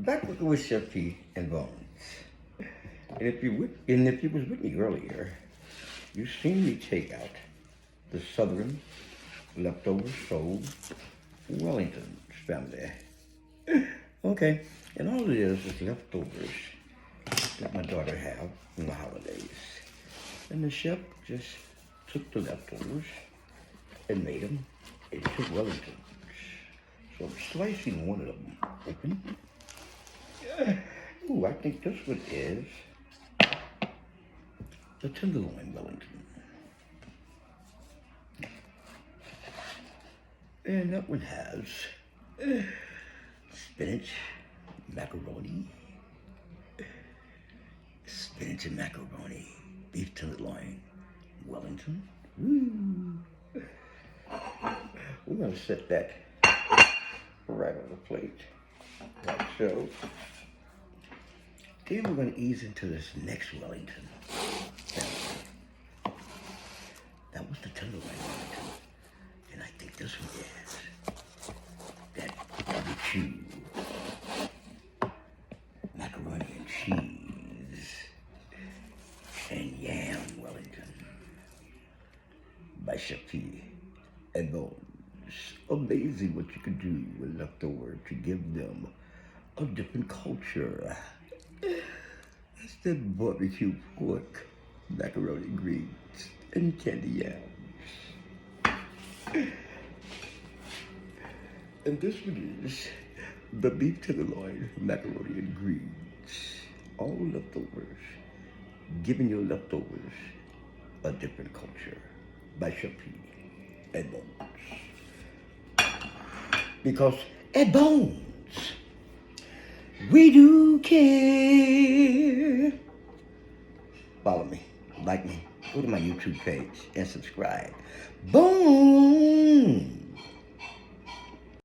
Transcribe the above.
back with Chef P and Bonz. And if you was with me earlier, you seen me take out the Southern leftover soul Wellington family. Okay, and all it is leftovers that my daughter have from the holidays. And the chef just took the leftovers and made them into Wellingtons. So I'm slicing one of them open. Ooh, I think this one is the tenderloin Wellington. And that one has spinach, macaroni, beef tenderloin, Wellington. Ooh. We're gonna set that right on the plate, like so. Then we're gonna ease into this next Wellington. That was the tenderloin Wellington. And I think this one is that barbecue, macaroni and cheese, and yam Wellington by Chef P and Bonz. Amazing what you can do with leftover to give them a different culture. That's the barbecue pork, macaroni greens, and candy yams. And this one is the beef tenderloin, macaroni and greens. All leftovers, giving your leftovers a different culture by Chef P and Bonz. Because at Bonz, we do care. Follow me, like me, go to my YouTube page and subscribe. Boom!